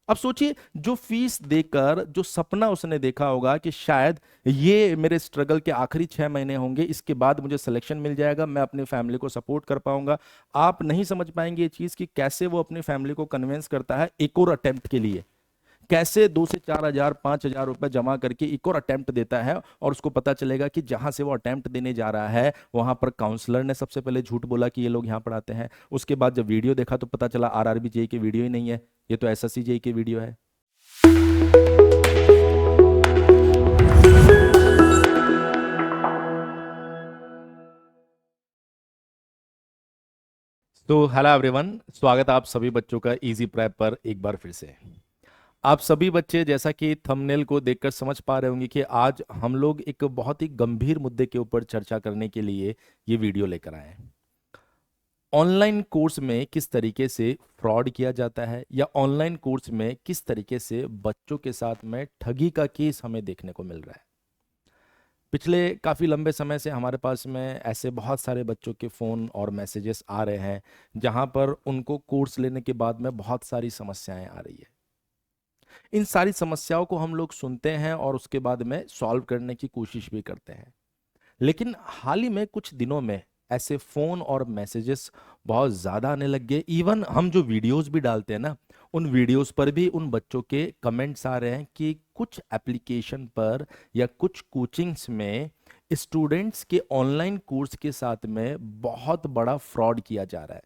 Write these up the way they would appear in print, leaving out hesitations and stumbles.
अब सोचिए, जो फीस देकर जो सपना उसने देखा होगा कि शायद ये मेरे स्ट्रगल के आखिरी 6 महीने होंगे, इसके बाद मुझे सिलेक्शन मिल जाएगा, मैं अपनी फैमिली को सपोर्ट कर पाऊंगा। आप नहीं समझ पाएंगे ये चीज कि कैसे वो अपनी फैमिली को कन्विंस करता है एक और अटेम्प्ट के लिए, कैसे 2 से 4 हजार 5 हजार रुपए जमा करके एक और अटेम्प्ट देता है। और उसको पता चलेगा कि जहां से वो अटेम्प्ट देने जा रहा है वहां पर काउंसलर ने सबसे पहले झूठ बोला कि ये लोग यहाँ पढ़ाते हैं। उसके बाद जब वीडियो देखा तो पता चला आरआरबी जेई की वीडियो ही नहीं है, ये तो एसएससी जेई की वीडियो है। तो हेलो एवरीवन, स्वागत है आप सभी बच्चों का इजी प्रेप पर एक बार फिर से। आप सभी बच्चे जैसा कि थंबनेल को देखकर समझ पा रहे होंगे कि आज हम लोग एक बहुत ही गंभीर मुद्दे के ऊपर चर्चा करने के लिए ये वीडियो लेकर आए हैं। ऑनलाइन कोर्स में किस तरीके से फ्रॉड किया जाता है, या ऑनलाइन कोर्स में किस तरीके से बच्चों के साथ में ठगी का केस हमें देखने को मिल रहा है। पिछले काफ़ी लंबे समय से हमारे पास में ऐसे बहुत सारे बच्चों के फ़ोन और मैसेजेस आ रहे हैं जहां पर उनको कोर्स लेने के बाद में बहुत सारी समस्याएं आ रही है। इन सारी समस्याओं को हम लोग सुनते हैं और उसके बाद में सॉल्व करने की कोशिश भी करते हैं। लेकिन हाल ही में कुछ दिनों में ऐसे फोन और मैसेजेस बहुत ज्यादा आने लग गए। इवन हम जो वीडियोस भी डालते हैं ना, उन वीडियोस पर भी उन बच्चों के कमेंट्स आ रहे हैं कि कुछ एप्लीकेशन पर या कुछ कोचिंग्स में स्टूडेंट्स के ऑनलाइन कोर्स के साथ में बहुत बड़ा फ्रॉड किया जा रहा है।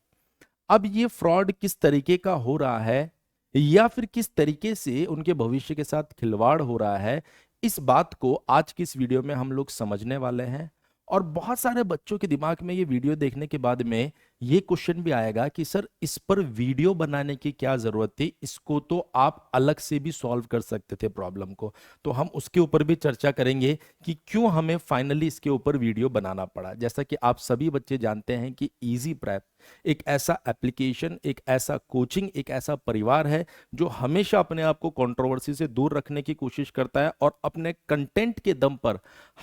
अब ये फ्रॉड किस तरीके का हो रहा है, या फिर किस तरीके से उनके भविष्य के साथ खिलवाड़ हो रहा है, इस बात को आज की इस वीडियो में हम लोग समझने वाले हैं। और बहुत सारे बच्चों के दिमाग में ये वीडियो देखने के बाद में ये क्वेश्चन भी आएगा कि सर, इस पर वीडियो बनाने की क्या जरूरत थी, इसको तो आप अलग से भी सॉल्व कर सकते थे प्रॉब्लम को। तो हम उसके ऊपर भी चर्चा करेंगे कि क्यों हमें फाइनली इसके ऊपर वीडियो बनाना पड़ा। जैसा कि आप सभी बच्चे जानते हैं कि इजी प्रेप एक ऐसा एप्लीकेशन, एक ऐसा कोचिंग, एक ऐसा परिवार है जो हमेशा अपने आप को कंट्रोवर्सी से दूर रखने की कोशिश करता है और अपने कंटेंट के दम पर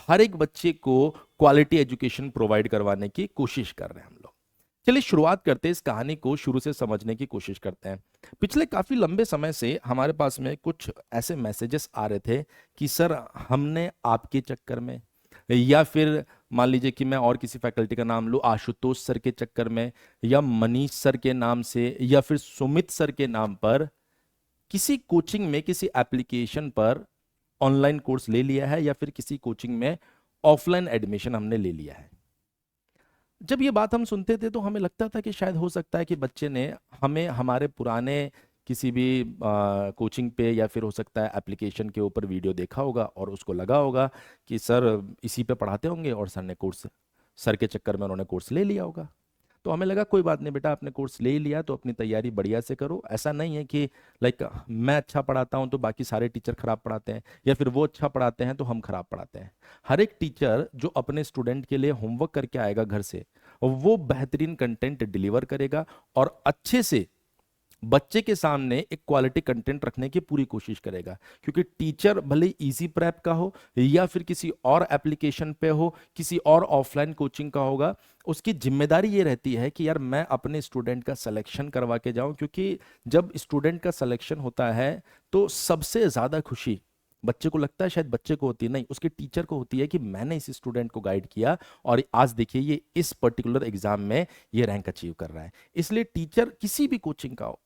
हर एक बच्चे को क्वालिटी एजुकेशन प्रोवाइड करवाने की कोशिश कर रहे हैं हम लोग। चलिए शुरुआत करते हैं, इस कहानी को शुरू से समझने की कोशिश करते हैं। पिछले काफी लंबे समय से हमारे पास में कुछ ऐसे मैसेजेस आ रहे थे कि सर, हमने आपके चक्कर में, या फिर मान लीजिए कि मैं और किसी फैकल्टी का नाम लूं, आशुतोष सर के चक्कर में, या मनीष सर के नाम से, या फिर सुमित सर के नाम पर किसी कोचिंग में किसी एप्लीकेशन पर ऑनलाइन कोर्स ले लिया है, या फिर किसी कोचिंग में ऑफलाइन एडमिशन हमने ले लिया है। जब ये बात हम सुनते थे तो हमें लगता था कि शायद हो सकता है कि बच्चे ने हमें हमारे पुराने किसी भी कोचिंग पे, या फिर हो सकता है एप्लीकेशन के ऊपर वीडियो देखा होगा और उसको लगा होगा कि सर इसी पे पढ़ाते होंगे, और सर ने कोर्स, सर के चक्कर में उन्होंने कोर्स ले लिया होगा। तो हमें लगा कोई बात नहीं बेटा, आपने कोर्स ले ही लिया तो अपनी तैयारी बढ़िया से करो। ऐसा नहीं है कि लाइक मैं अच्छा पढ़ाता हूं तो बाकी सारे टीचर खराब पढ़ाते हैं, या फिर वो अच्छा पढ़ाते हैं तो हम खराब पढ़ाते हैं। हर एक टीचर जो अपने स्टूडेंट के लिए होमवर्क करके आएगा घर से, वो बेहतरीन कंटेंट डिलीवर करेगा और अच्छे से बच्चे के सामने एक क्वालिटी कंटेंट रखने की पूरी कोशिश करेगा। क्योंकि टीचर भले इजी प्रेप का हो, या फिर किसी और एप्लीकेशन पे हो, किसी और ऑफलाइन कोचिंग का होगा, उसकी जिम्मेदारी ये रहती है कि यार मैं अपने स्टूडेंट का सिलेक्शन करवा के जाऊं। क्योंकि जब स्टूडेंट का सिलेक्शन होता है तो सबसे ज्यादा खुशी बच्चे को लगता है, शायद बच्चे को होती है नहीं, उसके टीचर को होती है कि मैंने इस स्टूडेंट को गाइड किया और आज देखिए ये इस पर्टिकुलर एग्जाम में ये रैंक अचीव कर रहा है। इसलिए टीचर किसी भी कोचिंग का हो,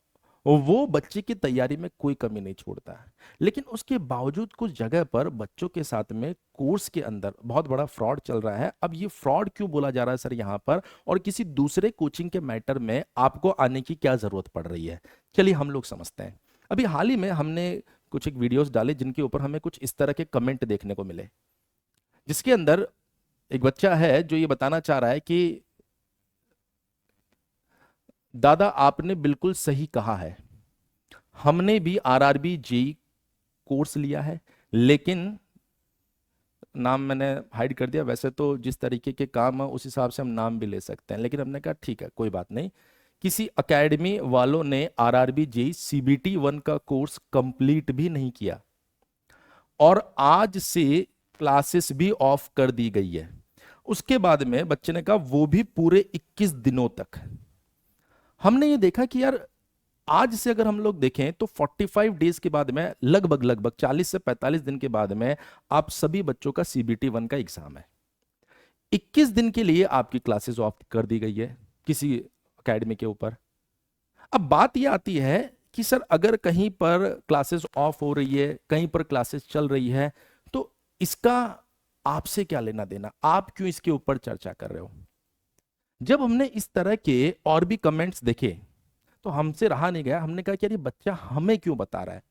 वो बच्चे की तैयारी में कोई कमी नहीं छोड़ता है। लेकिन उसके बावजूद कुछ जगह पर बच्चों के साथ में कोर्स के अंदर बहुत बड़ा फ्रॉड चल रहा है। अब ये फ्रॉड क्यों बोला जा रहा है सर यहाँ पर, और किसी दूसरे कोचिंग के मैटर में आपको आने की क्या जरूरत पड़ रही है, चलिए हम लोग समझते हैं। अभी हाल ही में हमने कुछ एक वीडियोस डाले जिनके ऊपर हमें कुछ इस तरह के कमेंट देखने को मिले, जिसके अंदर एक बच्चा है जो ये बताना चाह रहा है कि दादा आपने बिल्कुल सही कहा है, हमने भी आरआरबी जेई कोर्स लिया है, लेकिन नाम मैंने हाइड कर दिया। वैसे तो जिस तरीके के काम है उस हिसाब से हम नाम भी ले सकते हैं, लेकिन हमने कहा ठीक है कोई बात नहीं। किसी एकेडमी वालों ने आरआरबी जेई सीबीटी 1 का कोर्स कंप्लीट भी नहीं किया और आज से क्लासेस भी ऑफ कर दी गई है। उसके बाद में बच्चे ने कहा वो भी पूरे 21 दिनों तक। हमने ये देखा कि यार आज से अगर हम लोग देखें तो 45 डेज के बाद में लगभग लगभग 40 से 45 दिन के बाद में आप सभी बच्चों का CBT 1 का एग्जाम है। 21 दिन के लिए आपकी क्लासेस ऑफ कर दी गई है किसी एकेडमी के ऊपर। अब बात यह आती है कि सर अगर कहीं पर क्लासेस ऑफ हो रही है, कहीं पर क्लासेस चल रही है, तो इसका आपसे क्या लेना देना, आप क्यों इसके ऊपर चर्चा कर रहे हो? जब हमने इस तरह के और भी कमेंट्स देखे तो हमसे रहा नहीं गया, हमने कहा कि यार ये बच्चा हमें क्यों बता रहा है।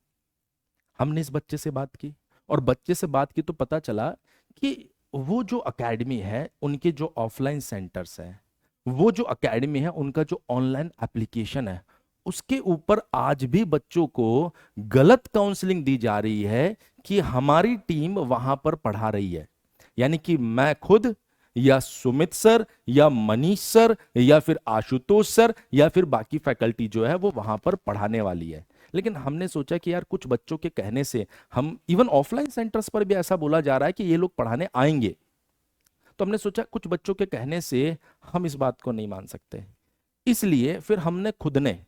हमने इस बच्चे से बात की, और बच्चे से बात की तो पता चला कि वो जो एकेडमी है, उनके जो ऑफलाइन सेंटर्स हैं, वो जो एकेडमी है, उनका जो ऑनलाइन एप्लीकेशन है, उसके ऊपर आज भी बच्चों को गलत काउंसलिंग दी जा रही है कि हमारी टीम वहां पर पढ़ा रही है। यानी कि मैं खुद या सुमित सर या मनीष सर या फिर आशुतोष सर या फिर बाकी फैकल्टी जो है वो वहां पर पढ़ाने वाली है। लेकिन हमने सोचा कि यार कुछ बच्चों के कहने से, हम इवन ऑफलाइन सेंटर्स पर भी ऐसा बोला जा रहा है कि ये लोग पढ़ाने आएंगे, तो हमने सोचा कुछ बच्चों के कहने से हम इस बात को नहीं मान सकते। इसलिए फिर हमने खुद ने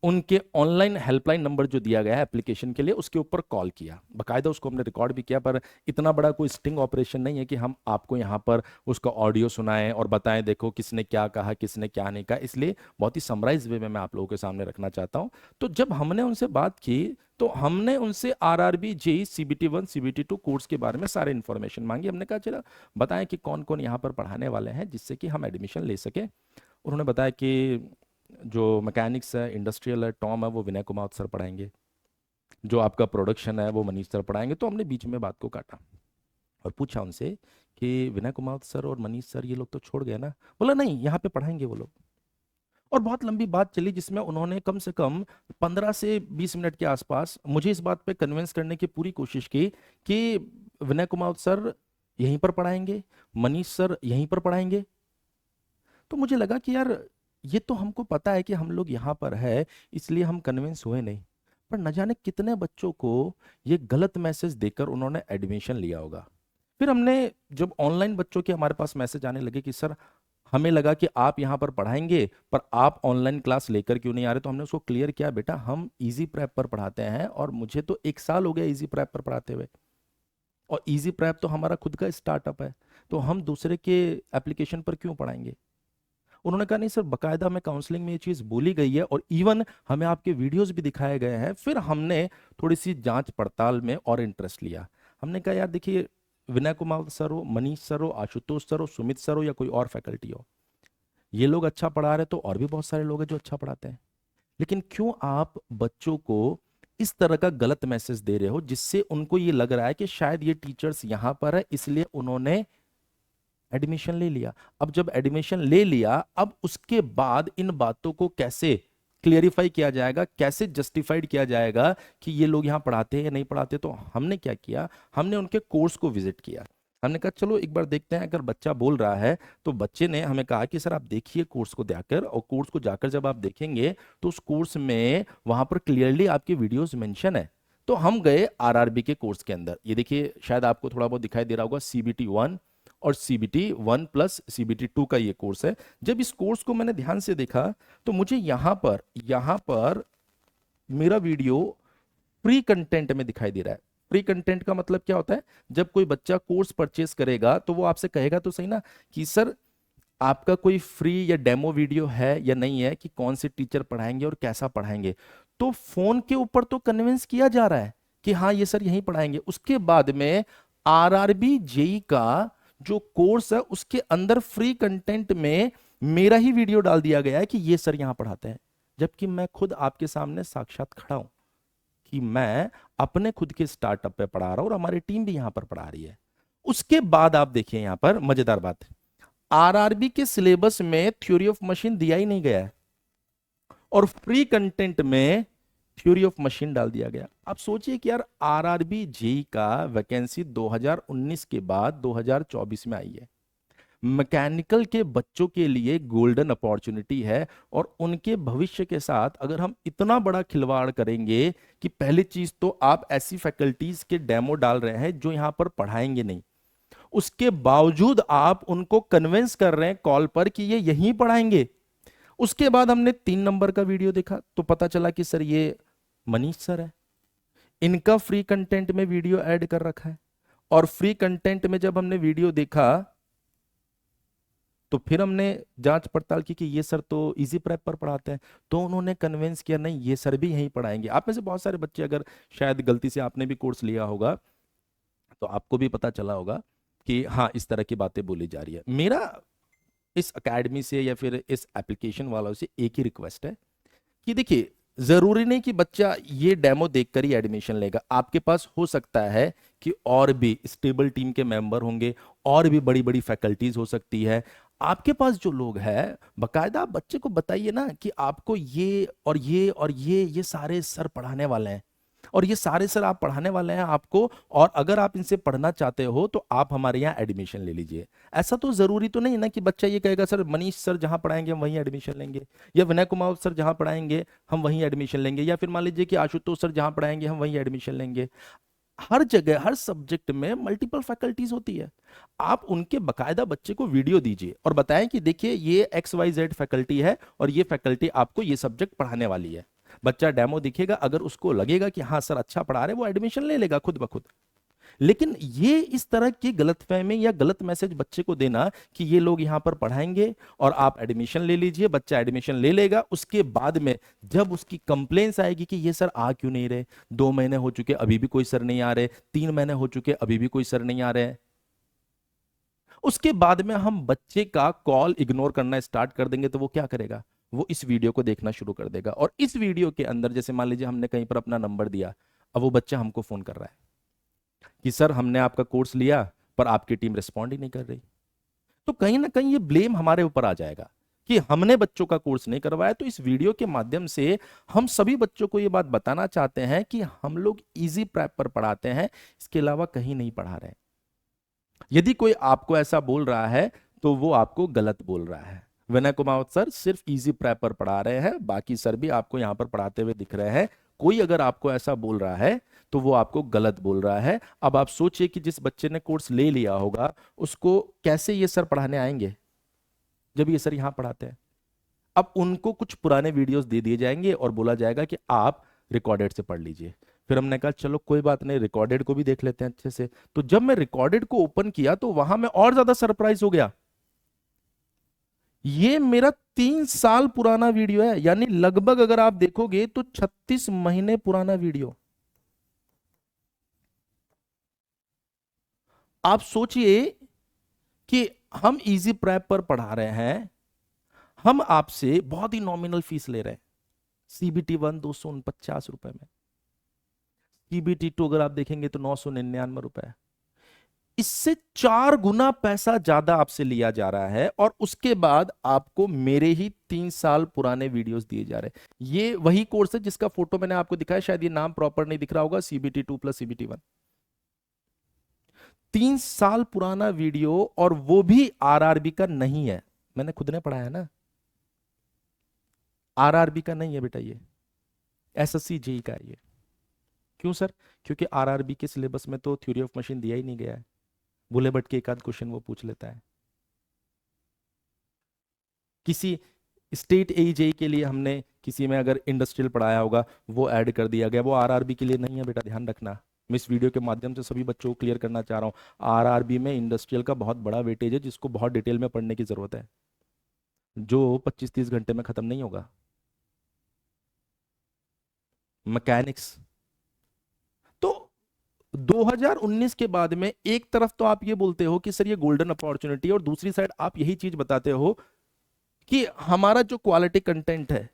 उनके ऑनलाइन हेल्पलाइन नंबर जो दिया गया है एप्लीकेशन के लिए, उसके ऊपर कॉल किया, बकायदा उसको हमने रिकॉर्ड भी किया। पर इतना बड़ा कोई स्टिंग ऑपरेशन नहीं है कि हम आपको यहाँ पर उसका ऑडियो सुनाएं और बताएं देखो किसने क्या कहा, किसने क्या नहीं कहा। इसलिए बहुत ही समराइज वे में मैं आप लोगों के सामने रखना चाहता हूँ। तो जब हमने उनसे बात की तो हमने उनसे RRB JEE CBT 1 CBT 2 course के बारे में सारे इन्फॉर्मेशन मांगी। हमने कहा चलो बताएं कि कौन कौन यहाँ पर पढ़ाने वाले हैं जिससे कि हम एडमिशन ले सके। उन्होंने बताया कि जो मैकेनिक्स है, इंडस्ट्रियल है, टॉम है, वो विनय कुमार सर पढ़ाएंगे। जो आपका प्रोडक्शन है वो मनीष सर पढ़ाएंगे। तो हमने बीच में बात को काटा और पूछा उनसे कि विनय कुमार सर और मनीष सर ये लोग तो छोड़ गए ना? बोला नहीं, यहाँ पे पढ़ाएंगे वो लोग। और बहुत लंबी बात चली जिसमें उन्होंने कम से कम 15 से 20 मिनट के आसपास मुझे इस बात पे कन्विंस करने की पूरी कोशिश की कि विनय कुमार सर यहीं पर पढ़ाएंगे, मनीष सर यहीं पर पढ़ाएंगे। तो मुझे लगा कि यार ये तो हमको पता है कि हम लोग यहाँ पर है, इसलिए हम कन्विंस हुए नहीं। पर न जाने कितने बच्चों को ये गलत मैसेज देकर उन्होंने एडमिशन लिया होगा। फिर हमने जब ऑनलाइन बच्चों के हमारे पास मैसेज आने लगे कि सर हमें लगा कि आप यहाँ पर पढ़ाएंगे पर आप ऑनलाइन क्लास लेकर क्यों नहीं आ रहे, तो हमने उसको क्लियर किया, बेटा हम इजी प्रेप पर पढ़ाते हैं और मुझे तो 1 साल हो गया इजी प्रेप पर पढ़ाते हुए, और इजी प्रेप तो हमारा खुद का स्टार्टअप है, तो हम दूसरे के एप्लीकेशन पर क्यों पढ़ाएंगे। उन्होंने कहा नहीं सर, बकायदा में काउंसलिंग में ये चीज़ बोली गई है और इवन हमें आपके वीडियोस भी दिखाए गए हैं। फिर हमने थोड़ी सी जांच पड़ताल में और इंटरेस्ट लिया। हमने कहा यार देखिए, विनय कुमार सर हो, मनीष सर हो, आशुतोष सर हो, सुमित सर हो या कोई और फैकल्टी हो, ये लोग अच्छा पढ़ा रहे तो और भी बहुत सारे लोग हैं जो अच्छा पढ़ाते हैं। लेकिन क्यों आप बच्चों को इस तरह का गलत मैसेज दे रहे हो जिससे उनको ये लग रहा है कि शायद ये टीचर्स यहां पर है इसलिए उन्होंने एडमिशन ले लिया। अब जब एडमिशन ले लिया, अब उसके बाद इन बातों को कैसे क्लियरिफाई किया जाएगा, कैसे जस्टिफाइड किया जाएगा कि ये लोग यहाँ पढ़ाते हैं या नहीं पढ़ाते। तो हमने क्या किया, हमने उनके कोर्स को विजिट किया। हमने कहा चलो एक बार देखते हैं, अगर बच्चा बोल रहा है तो बच्चे ने हमें कहा कि सर आप देखिए कोर्स को जाकर, और कोर्स को जाकर जब आप देखेंगे तो उस कोर्स में वहां पर क्लियरली आपके वीडियोस मेंशन है। तो हम गए RRB के कोर्स के अंदर। ये देखिए, शायद आपको थोड़ा बहुत दिखाई दे रहा होगा, CBT 1 और CBT 1 प्लस CBT 2 का ये कोर्स है। जब इस कोर्स को मैंने ध्यान से देखा तो मुझे यहां पर मेरा वीडियो फ्री कंटेंट में दिखाई दे रहा है। फ्री कंटेंट का मतलब क्या होता है, जब कोई बच्चा कोर्स परचेस करेगा तो वो आपसे कहेगा तो सही ना कि सर आपका कोई फ्री या डेमो वीडियो है या नहीं है, कि कौन से टीचर पढ़ाएंगे और कैसा पढ़ाएंगे। तो फोन के ऊपर तो कन्विंस किया जा रहा है कि हाँ ये सर यहीं पढ़ाएंगे। उसके बाद में RRB JEE का जो कोर्स है उसके अंदर फ्री कंटेंट में मेरा ही वीडियो डाल दिया गया है कि ये सर यहां पढ़ाते हैं, जबकि मैं खुद आपके सामने साक्षात खड़ा हूं कि मैं अपने खुद के स्टार्टअप पे पढ़ा रहा हूं और हमारी टीम भी यहां पर पढ़ा रही है। उसके बाद आप देखिए, यहां पर मजेदार बात है, RRB के सिलेबस में थ्योरी ऑफ मशीन दिया ही नहीं गया है और फ्री कंटेंट में थ्योरी ऑफ मशीन डाल दिया गया। आप सोचिए कि यार RRB JEE का वैकेंसी 2019 के बाद 2024 में आई है। मैकेनिकल के बच्चों के लिए गोल्डन अपॉर्चुनिटी है, और उनके भविष्य के साथ अगर हम इतना बड़ा खिलवाड़ करेंगे कि पहली चीज तो आप ऐसी फैकल्टीज के डेमो डाल रहे हैं जो यहां पर पढ़ाएंगे नहीं, उसके बावजूद आप उनको कन्विंस कर रहे हैं कॉल पर कि ये यहीं पढ़ाएंगे, उसके बाद हमने 3 नंबर का वीडियो देखा तो पता चला कि सर ये मनीष सर है, इनका फ्री कंटेंट में वीडियो ऐड कर रखा है। और फ्री कंटेंट में जब हमने वीडियो देखा तो फिर हमने जांच पड़ताल की कि ये सर तो इजी प्रेप पर पढ़ाते हैं। तो उन्होंने कन्विंस किया नहीं ये सर भी यहीं पढ़ाएंगे। आप में से बहुत सारे बच्चे, अगर शायद गलती से आपने भी कोर्स लिया होगा तो आपको भी पता चला होगा कि हाँ इस तरह की बातें बोली जा रही है। मेरा इस एकेडमी से या फिर इस एप्लीकेशन वालों से एक ही रिक्वेस्ट है कि देखिए, जरूरी नहीं कि बच्चा ये डेमो देखकर ही एडमिशन लेगा। आपके पास हो सकता है कि और भी स्टेबल टीम के मेंबर होंगे, और भी बड़ी बड़ी फैकल्टीज हो सकती है। आपके पास जो लोग हैं, बकायदा आप बच्चे को बताइए ना कि आपको ये और ये और ये सारे सर पढ़ाने वाले हैं, और ये सारे सर आप पढ़ाने वाले हैं आपको, और अगर आप इनसे पढ़ना चाहते हो तो आप हमारे यहाँ एडमिशन ले लीजिए। ऐसा तो जरूरी तो नहीं ना कि बच्चा ये कहेगा सर मनीष सर जहां पढ़ाएंगे हम वहीं एडमिशन लेंगे, या विनय कुमार सर जहां पढ़ाएंगे हम वहीं एडमिशन लेंगे, या फिर मान लीजिए कि आशुतोष सर जहां पढ़ाएंगे हम वहीं एडमिशन लेंगे। हर जगह हर सब्जेक्ट में मल्टीपल फैकल्टीज होती है। आप उनके बकायदा बच्चे को वीडियो दीजिए और बताएं कि देखिए ये XYZ फैकल्टी है और ये फैकल्टी आपको ये सब्जेक्ट पढ़ाने वाली है। बच्चा डेमो दिखेगा, अगर उसको लगेगा कि हाँ सर अच्छा पढ़ा रहे, वो एडमिशन ले लेगा खुद ब खुद। लेकिन ये इस तरह की गलतफहमी या गलत मैसेज बच्चे को देना कि ये लोग यहां पर पढ़ाएंगे और आप एडमिशन ले लीजिए, बच्चा एडमिशन ले लेगा, उसके बाद में जब उसकी कंप्लेंट्स आएगी कि ये सर आ क्यों नहीं रहे, 2 महीने हो चुके अभी भी कोई सर नहीं आ रहे, 3 महीने हो चुके अभी भी कोई सर नहीं आ रहे, उसके बाद में हम बच्चे का कॉल इग्नोर करना स्टार्ट कर देंगे, तो वो क्या करेगा, वो इस वीडियो को देखना शुरू कर देगा। और इस वीडियो के अंदर जैसे मान लीजिए हमने कहीं पर अपना नंबर दिया, अब वो बच्चा हमको फोन कर रहा है कि सर हमने आपका कोर्स लिया पर आपकी टीम रिस्पॉन्ड ही नहीं कर रही। तो कहीं ना कहीं ये ब्लेम हमारे ऊपर आ जाएगा कि हमने बच्चों का कोर्स नहीं करवाया। तो इस वीडियो के माध्यम से हम सभी बच्चों को ये बात बताना चाहते हैं कि हम लोग इजी प्रेप पर पढ़ाते हैं, इसके अलावा कहीं नहीं पढ़ा रहे हैं। यदि कोई आपको ऐसा बोल रहा है तो वो आपको गलत बोल रहा है। विनय कुमार सर सिर्फ इजी प्रेप पर पढ़ा रहे हैं, बाकी सर भी आपको यहां पर पढ़ाते हुए दिख रहे हैं। कोई अगर आपको ऐसा बोल रहा है तो वो आपको गलत बोल रहा है। अब आप सोचिए कि जिस बच्चे ने कोर्स ले लिया होगा उसको कैसे ये सर पढ़ाने आएंगे जब ये सर यहां पढ़ाते हैं। अब उनको कुछ पुराने वीडियोस दे दिए जाएंगे और बोला जाएगा कि आप रिकॉर्डेड से पढ़ लीजिए। फिर हमने कहा चलो कोई बात नहीं, रिकॉर्डेड को भी देख लेते हैं अच्छे से। तो जब मैं रिकॉर्डेड को ओपन किया तो वहां मैं और ज्यादा सरप्राइज हो गया। ये मेरा 3 साल पुराना वीडियो है, यानी लगभग अगर आप देखोगे तो 36 महीने पुराना वीडियो। आप सोचिए कि हम इजी प्रेप पर पढ़ा रहे हैं, हम आपसे बहुत ही नॉमिनल फीस ले रहे हैं। CBT 1 249 रुपए में, CBT 2 अगर आप देखेंगे तो 999 रुपए। इससे 4 गुना पैसा ज्यादा आपसे लिया जा रहा है, और उसके बाद आपको मेरे ही 3 साल पुराने वीडियोस दिए जा रहे हैं। ये वही कोर्स है जिसका फोटो मैंने आपको दिखाया, शायद ये नाम प्रॉपर नहीं दिख रहा होगा, CBT 2 + CBT 1। 3 साल पुराना वीडियो, और वो भी RRB का नहीं है। मैंने खुद ने पढ़ाया ना, RRB का नहीं है बेटा, ये SSC JEE का है ये। क्यों सर? क्योंकि RRB के सिलेबस में तो थ्योरी ऑफ मशीन दिया ही नहीं गया है। बुले भट्ट के एक आध क्वेश्चन वो पूछ लेता है। किसी स्टेट AE के लिए हमने किसी में अगर इंडस्ट्रियल पढ़ाया होगा वो ऐड कर दिया गया, वो RRB के लिए नहीं है बेटा, ध्यान रखना। मैं इस वीडियो के माध्यम से सभी बच्चों को क्लियर करना चाह रहा हूँ, RRB में इंडस्ट्रियल का बहुत बड़ा वेटेज है जिसको बहुत डिटेल में पढ़ने की जरूरत है, जो 25-30 घंटे में खत्म नहीं होगा। मैकेनिक्स तो 2019 के बाद में एक तरफ तो आप ये बोलते हो कि सर ये गोल्डन अपॉर्चुनिटी है, और दूसरी साइड आप यही चीज बताते हो कि हमारा जो क्वालिटी कंटेंट है,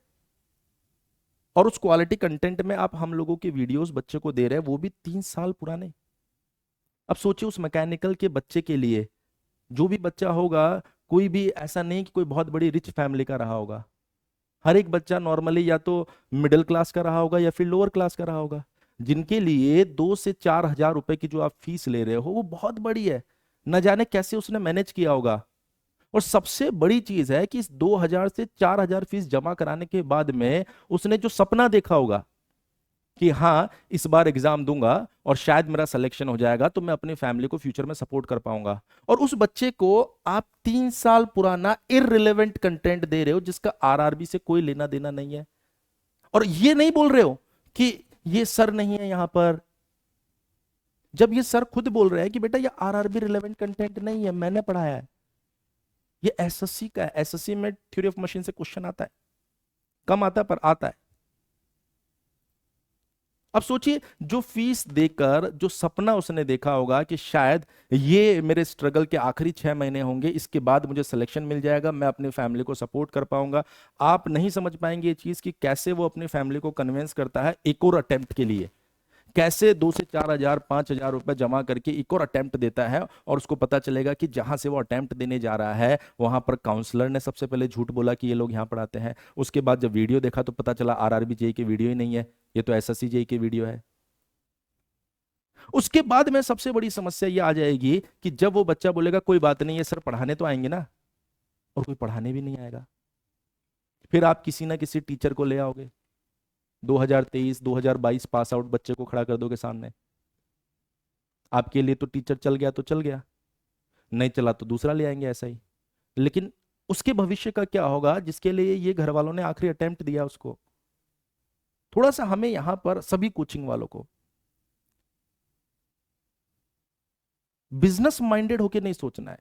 और उस क्वालिटी कंटेंट में आप हम लोगों के वीडियोस बच्चे को दे रहे हैं, वो भी 3 साल पुराने। अब सोचिए उस मैकेनिकल के बच्चे के लिए, जो भी बच्चा होगा, कोई भी ऐसा नहीं कि कोई बहुत बड़ी रिच फैमिली का रहा होगा। हर एक बच्चा नॉर्मली या तो मिडिल क्लास का रहा होगा या फिर लोअर क्लास का रहा होगा, जिनके लिए 2 से 4 हजार रुपए की जो आप फीस ले रहे हो वो बहुत बड़ी है। न जाने कैसे उसने मैनेज किया होगा। और सबसे बड़ी चीज है कि इस 2000 से 4000 फीस जमा कराने के बाद में उसने जो सपना देखा होगा कि हाँ इस बार एग्जाम दूंगा और शायद मेरा सिलेक्शन हो जाएगा तो मैं अपनी फैमिली को फ्यूचर में सपोर्ट कर पाऊंगा, और उस बच्चे को आप 3 साल पुराना इररिलेवेंट कंटेंट दे रहे हो जिसका आरआरबी से कोई लेना देना नहीं है। और ये नहीं बोल रहे हो कि ये सर नहीं है यहां पर, जब ये सर खुद बोल रहे हैं कि बेटा ये आरआरबी रिलेवेंट कंटेंट नहीं है, मैंने पढ़ाया है, ये एसएससी का है। एसएससी में थ्योरी ऑफ मशीन से क्वेश्चन आता है, कम आता है पर आता है। अब सोचिए, जो फीस देकर जो सपना उसने देखा होगा कि शायद ये मेरे स्ट्रगल के आखिरी 6 महीने होंगे, इसके बाद मुझे सिलेक्शन मिल जाएगा, मैं अपनी फैमिली को सपोर्ट कर पाऊंगा। आप नहीं समझ पाएंगे ये चीज कि कैसे वो अपनी फैमिली को कन्विंस करता है एक और अटेम्प्ट के लिए, कैसे 2 से 4 हजार 5 हजार रुपए जमा करके एक और अटेम्प्ट देता है, और उसको पता चलेगा कि जहां से वो अटेम्प्ट देने जा रहा है वहां पर काउंसलर ने सबसे पहले झूठ बोला कि ये लोग यहाँ पढ़ाते हैं। उसके बाद जब वीडियो देखा तो पता चला आरआरबी जेई की वीडियो ही नहीं है, ये तो एसएससी जेई की वीडियो है। उसके बाद में सबसे बड़ी समस्या ये आ जाएगी कि जब वो बच्चा बोलेगा कोई बात नहीं है सर, पढ़ाने तो आएंगे ना, और कोई पढ़ाने भी नहीं आएगा, फिर आप किसी ना किसी टीचर को ले आओगे, 2023 2022 पास आउट बच्चे को खड़ा कर दोगे सामने। आपके लिए तो टीचर चल गया तो चल गया, नहीं चला तो दूसरा ले आएंगे ऐसा ही। लेकिन उसके भविष्य का क्या होगा जिसके लिए ये घर वालों ने आखिरी अटेम्प्ट दिया उसको? थोड़ा सा हमें यहां पर सभी कोचिंग वालों को बिजनेस माइंडेड होके नहीं सोचना है।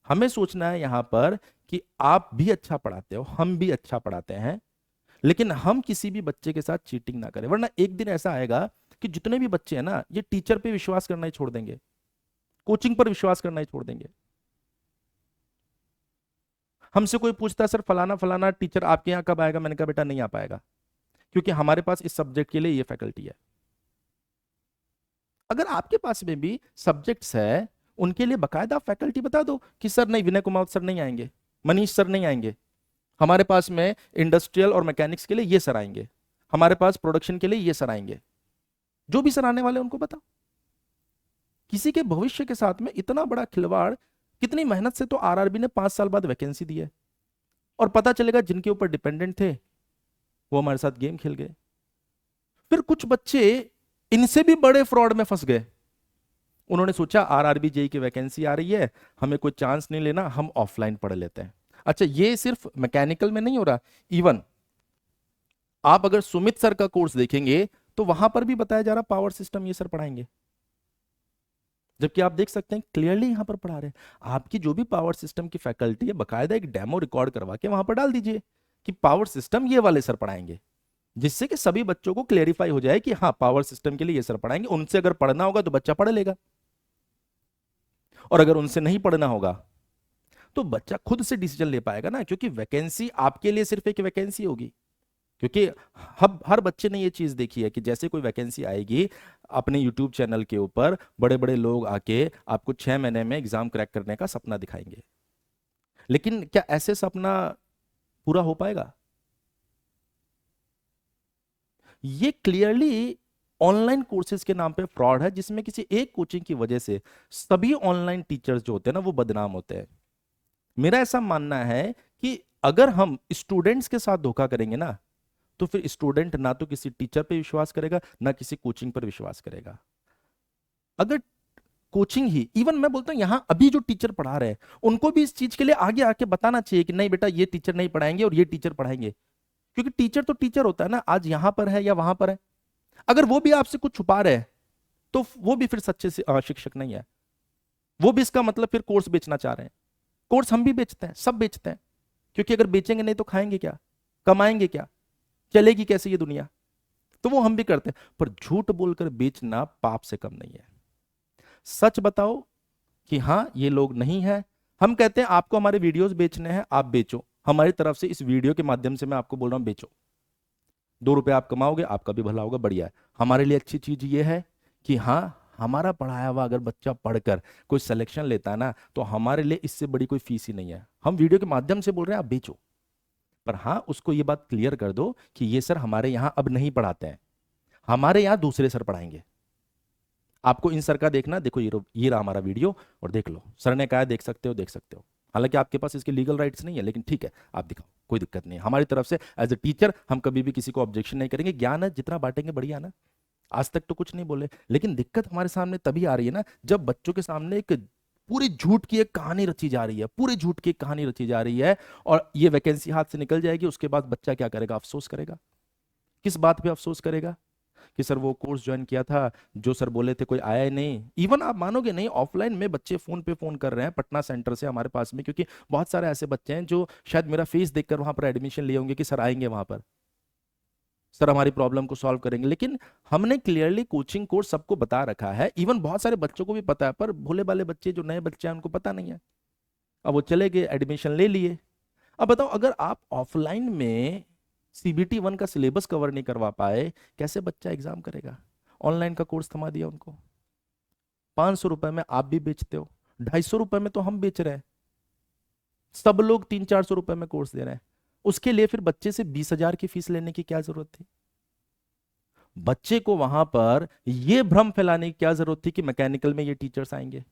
हमें सोचना है यहां पर कि आप भी अच्छा पढ़ाते हो, हम भी अच्छा पढ़ाते हैं, लेकिन हम किसी भी बच्चे के साथ चीटिंग ना करें, वरना एक दिन ऐसा आएगा कि जितने भी बच्चे हैं ना, ये टीचर पे विश्वास करना ही छोड़ देंगे, कोचिंग पर विश्वास करना ही छोड़ देंगे। हमसे कोई पूछता है सर फलाना फलाना टीचर आपके यहाँ कब आएगा, मैंने कहा बेटा नहीं आ पाएगा, क्योंकि हमारे पास इस सब्जेक्ट के लिए ये फैकल्टी है। अगर आपके पास में भी सब्जेक्ट्स है उनके लिए बकायदा फैकल्टी बता दो कि सर नहीं, विनय कुमार सर नहीं आएंगे, मनीष सर नहीं आएंगे, हमारे पास में इंडस्ट्रियल और मैकेनिक्स के लिए ये सर आएंगे, हमारे पास प्रोडक्शन के लिए ये सर आएंगे। जो भी सर आने वाले उनको बताओ। किसी के भविष्य के साथ में इतना बड़ा खिलवाड़, कितनी मेहनत से तो आरआरबी ने 5 साल बाद वैकेंसी दी है, और पता चलेगा जिनके ऊपर डिपेंडेंट थे वो हमारे साथ गेम खेल गए। फिर कुछ बच्चे इनसे भी बड़े फ्रॉड में फंस गए। उन्होंने सोचा आरआरबी जेई की वैकेंसी आ रही है, हमें कोई चांस नहीं लेना, हम ऑफलाइन पढ़ लेते हैं। अच्छा, ये सिर्फ मैकेनिकल में नहीं हो रहा, इवन आप अगर सुमित सर का कोर्स देखेंगे तो वहां पर भी बताया जा रहा पावर सिस्टम ये सर पढ़ाएंगे, जबकि आप देख सकते हैं क्लियरली यहां पर पढ़ा रहे हैं। आपकी जो भी पावर सिस्टम की फैकल्टी है, बकायदा एक डेमो रिकॉर्ड करवा के वहां पर डाल दीजिए कि पावर सिस्टम ये वाले सर पढ़ाएंगे, जिससे कि सभी बच्चों को क्लेरिफाई हो जाए कि हाँ पावर सिस्टम के लिए ये सर पढ़ाएंगे। उनसे अगर पढ़ना होगा तो बच्चा पढ़ लेगा, और अगर उनसे नहीं पढ़ना होगा तो बच्चा खुद से डिसीजन ले पाएगा ना, क्योंकि वैकेंसी आपके लिए सिर्फ एक वैकेंसी होगी। क्योंकि हर बच्चे ने ये चीज देखी है कि जैसे कोई वैकेंसी आएगी अपने यूट्यूब चैनल के ऊपर बड़े बड़े लोग आके आपको 6 महीने में एग्जाम क्रैक करने का सपना दिखाएंगे, लेकिन क्या ऐसे सपना पूरा हो पाएगा? ये क्लियरली ऑनलाइन कोर्सेज के नाम पे फ्रॉड है, जिसमें किसी एक कोचिंग की वजह से सभी ऑनलाइन टीचर्स जो होते हैं ना वो बदनाम होते हैं। मेरा ऐसा मानना है कि अगर हम स्टूडेंट्स के साथ धोखा करेंगे ना, तो फिर स्टूडेंट ना तो किसी टीचर पे विश्वास करेगा ना किसी कोचिंग पर विश्वास करेगा। अगर कोचिंग ही, इवन मैं बोलता हूं यहां अभी जो टीचर पढ़ा रहे हैं उनको भी इस चीज के लिए आगे आके बताना चाहिए कि नहीं बेटा ये टीचर नहीं पढ़ाएंगे और ये टीचर पढ़ाएंगे, क्योंकि टीचर तो टीचर होता है ना, आज यहां पर है या वहां पर है। अगर वो भी आपसे कुछ छुपा रहे हैं तो वो भी फिर सच्चे शिक्षक नहीं है, वो भी इसका मतलब फिर कोर्स बेचना चाह रहे हैं। कोर्स हम भी बेचते हैं, सब बेचते हैं, क्योंकि अगर बेचेंगे नहीं तो खाएंगे क्या, कमाएंगे क्या, चलेगी कैसे ये दुनिया? तो वो हम भी करते हैं, पर झूठ बोलकर बेचना पाप से कम नहीं है। सच बताओ कि हाँ ये लोग नहीं है, हम कहते हैं आपको हमारे वीडियोस बेचने हैं, आप बेचो, हमारी तरफ से इस वीडियो के माध्यम से मैं आपको बोल रहा हूं बेचो, 2 रुपए आप कमाओगे, आपका भी भला होगा, बढ़िया है। हमारे लिए अच्छी चीज ये है कि हाँ हमारा पढ़ाया हुआ अगर बच्चा पढ़कर कोई सिलेक्शन लेता है ना, तो हमारे लिए इससे बड़ी कोई फीस ही नहीं है। हम वीडियो के माध्यम से बोल रहे हैं आप बेचो, पर हाँ उसको ये बात क्लियर कर दो कि ये सर हमारे यहाँ अब नहीं पढ़ाते हैं, हमारे यहाँ दूसरे सर पढ़ाएंगे। आपको इन सर का देखना, देखो ये रहा हमारा वीडियो और देख लो, सर ने कहा देख सकते हो, देख सकते हो। हालांकि आपके पास इसके लीगल राइट्स नहीं है, लेकिन ठीक है, आप दिखाओ, कोई दिक्कत नहीं है। हमारी तरफ से एज ए टीचर हम कभी भी किसी को ऑब्जेक्शन नहीं करेंगे। ज्ञान है, जितना बांटेंगे बढ़िया ना। आज तक तो कुछ नहीं बोले, लेकिन दिक्कत हमारे सामने तभी आ रही है ना जब बच्चों के सामने एक पूरी झूठ की एक कहानी रची जा रही है, पूरी झूठ की एक कहानी रची जा रही है, और ये वैकेंसी हाथ से निकल जाएगी। उसके बाद बच्चा क्या करेगा? अफसोस करेगा। किस बात पे अफसोस करेगा? कि सर वो कोर्स ज्वाइन किया था, जो सर बोले थे कोई आया ही नहीं। इवन आप मानोगे नहीं, ऑफलाइन में बच्चे फोन पे फोन कर रहे हैं पटना सेंटर से हमारे पास में, क्योंकि बहुत सारे ऐसे बच्चे हैं जो शायद मेरा फेस देखकर वहां पर एडमिशन लिए होंगे कि सर आएंगे वहां पर, सर हमारी प्रॉब्लम को सॉल्व करेंगे। लेकिन हमने क्लियरली कोचिंग कोर्स सबको बता रखा है, इवन बहुत सारे बच्चों को भी पता है, पर भोले भाले बच्चे जो नए बच्चे हैं उनको पता नहीं है। अब वो चले गए, एडमिशन ले लिए। अब बताओ, अगर आप ऑफलाइन में सीबीटी 1 का सिलेबस कवर नहीं करवा पाए, कैसे बच्चा एग्जाम करेगा? ऑनलाइन का कोर्स थमा दिया उनको। 500 रुपए में आप भी बेचते हो, 250 रुपए में तो हम बेच रहे हैं, सब लोग 300-400 रुपए में कोर्स दे रहे हैं। उसके लिए फिर बच्चे से 20,000 की फीस लेने की क्या जरूरत थी? बच्चे को वहां पर यह भ्रम फैलाने की क्या जरूरत थी कि मैकेनिकल में ये टीचर्स आएंगे,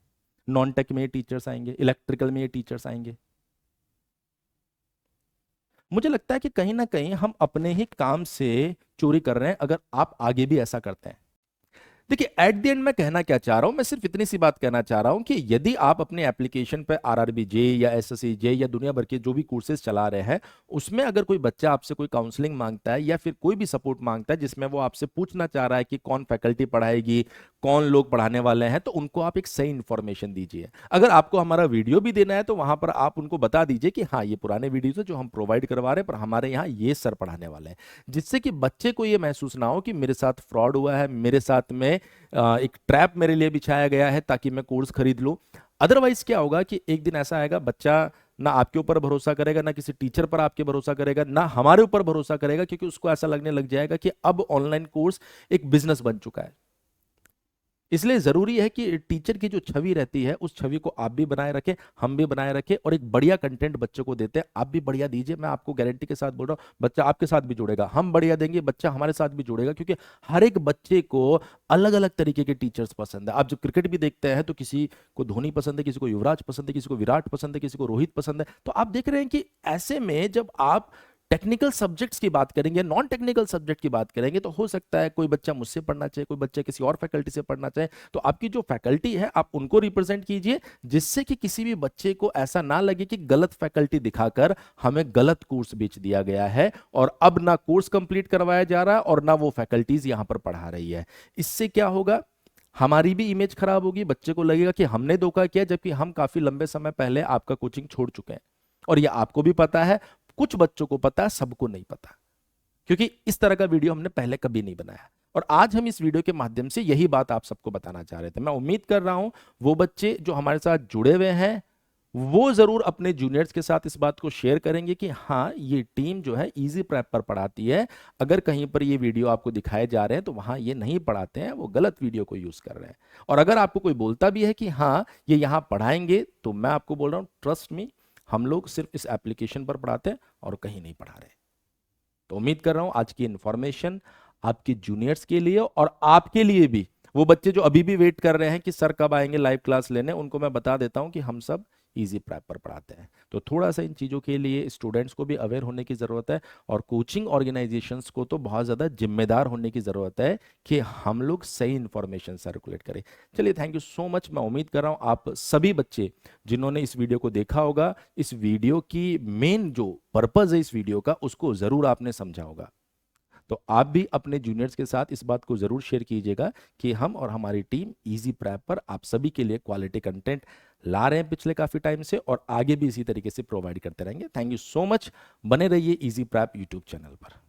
नॉन टेक में ये टीचर्स आएंगे, इलेक्ट्रिकल में ये टीचर्स आएंगे? मुझे लगता है कि कहीं ना कहीं हम अपने ही काम से चोरी कर रहे हैं, अगर आप आगे भी ऐसा करते हैं। देखिए, एट द एंड मैं कहना क्या चाह रहा हूं, मैं सिर्फ इतनी सी बात कहना चाह रहा हूं कि यदि आप अपने एप्लीकेशन पे आरआरबी जे या एसएससी जे या दुनिया भर के जो भी कोर्सेज चला रहे हैं, उसमें अगर कोई बच्चा आपसे कोई काउंसलिंग मांगता है या फिर कोई भी सपोर्ट मांगता है जिसमें वो आपसे पूछना चाह रहा है कि कौन फैकल्टी पढ़ाएगी, कौन लोग पढ़ाने वाले हैं, तो उनको आप एक सही इंफॉर्मेशन दीजिए। अगर आपको हमारा वीडियो भी देना है तो वहां पर आप उनको बता दीजिए कि हाँ, ये पुराने वीडियोज है जो हम प्रोवाइड करवा रहे हैं, पर हमारे यहाँ ये सर पढ़ाने वाले हैं, जिससे कि बच्चे को ये महसूस ना हो कि मेरे साथ फ्रॉड हुआ है, मेरे साथ में एक ट्रैप मेरे लिए बिछाया गया है ताकि मैं कोर्स खरीद लूं। अदरवाइज क्या होगा कि एक दिन ऐसा आएगा, बच्चा ना आपके ऊपर भरोसा करेगा, ना किसी टीचर पर आपके भरोसा करेगा, ना हमारे ऊपर भरोसा करेगा, क्योंकि उसको ऐसा लगने लग जाएगा कि अब ऑनलाइन कोर्स एक बिजनेस बन चुका है। इसलिए जरूरी है कि टीचर की जो छवि रहती है उस छवि को आप भी बनाए रखें, हम भी बनाए रखें, और एक बढ़िया कंटेंट बच्चों को देते हैं। आप भी बढ़िया दीजिए, मैं आपको गारंटी के साथ बोल रहा हूं, बच्चा आपके साथ भी जुड़ेगा। हम बढ़िया देंगे, बच्चा हमारे साथ भी जुड़ेगा, क्योंकि हर एक बच्चे को अलग अलग तरीके के टीचर्स पसंद है। आप जब क्रिकेट भी देखते हैं तो किसी को धोनी पसंद है, किसी को युवराज पसंद है, किसी को विराट पसंद है, किसी को रोहित पसंद है। तो आप देख रहे हैं कि ऐसे में जब आप टेक्निकल सब्जेक्ट्स की बात करेंगे, नॉन टेक्निकल सब्जेक्ट की बात करेंगे, तो हो सकता है कोई बच्चा मुझसे पढ़ना चाहे, कोई बच्चा किसी और फैकल्टी से पढ़ना चाहे। तो आपकी जो फैकल्टी है आप उनको रिप्रेजेंट कीजिए, जिससे कि किसी भी बच्चे को ऐसा ना लगे कि गलत फैकल्टी दिखाकर हमें गलत कोर्स बेच दिया गया है, और अब ना कोर्स कंप्लीट करवाया जा रहा है और ना वो फैकल्टीज यहां पर पढ़ा रही है। इससे क्या होगा? हमारी भी इमेज खराब होगी, बच्चे को लगेगा कि हमने धोखा किया, जबकि हम काफी लंबे समय पहले आपका कोचिंग छोड़ चुके हैं। और ये आपको भी पता है, कुछ बच्चों को पता है, सबको नहीं पता, क्योंकि इस तरह का वीडियो हमने पहले कभी नहीं बनाया। और आज हम इस वीडियो के माध्यम से यही बात आप सबको बताना चाह रहे थे। मैं उम्मीद कर रहा हूं वो बच्चे जो हमारे साथ जुड़े हुए हैं वो जरूर अपने जूनियर्स के साथ इस बात को शेयर करेंगे कि हाँ, ये टीम जो है इजी प्रेप पर पढ़ाती है। अगर कहीं पर ये वीडियो आपको दिखाए जा रहे हैं तो वहां ये नहीं पढ़ाते हैं, वो गलत वीडियो को यूज कर रहे हैं। और अगर आपको कोई बोलता भी है कि हाँ ये यहाँ पढ़ाएंगे, तो मैं आपको बोल रहा हूँ, ट्रस्ट मी, हम लोग सिर्फ इस एप्लीकेशन पर पढ़ाते हैं और कहीं नहीं पढ़ा रहे। तो उम्मीद कर रहा हूं आज की इंफॉर्मेशन आपके जूनियर्स के लिए और आपके लिए भी, वो बच्चे जो अभी भी वेट कर रहे हैं कि सर कब आएंगे लाइव क्लास लेने, उनको मैं बता देता हूं कि हम सब इजी प्रेप पर पढ़ाते हैं। तो थोड़ा सा इन चीज़ों के लिए स्टूडेंट्स को भी अवेयर होने की ज़रूरत है, और कोचिंग ऑर्गेनाइजेशंस को तो बहुत ज़्यादा जिम्मेदार होने की ज़रूरत है कि हम लोग सही इंफॉर्मेशन सर्कुलेट करें। चलिए, थैंक यू सो मच। मैं उम्मीद कर रहा हूँ आप सभी बच्चे जिन्होंने इस वीडियो को देखा होगा, इस वीडियो की मेन जो पर्पज़ है इस वीडियो का, उसको ज़रूर आपने समझा होगा। तो आप भी अपने जूनियर्स के साथ इस बात को जरूर शेयर कीजिएगा कि हम और हमारी टीम इजी प्रेप पर आप सभी के लिए क्वालिटी कंटेंट ला रहे हैं पिछले काफी टाइम से, और आगे भी इसी तरीके से प्रोवाइड करते रहेंगे। Thank you so much. बने रहिए इजी प्रेप यूट्यूब चैनल पर।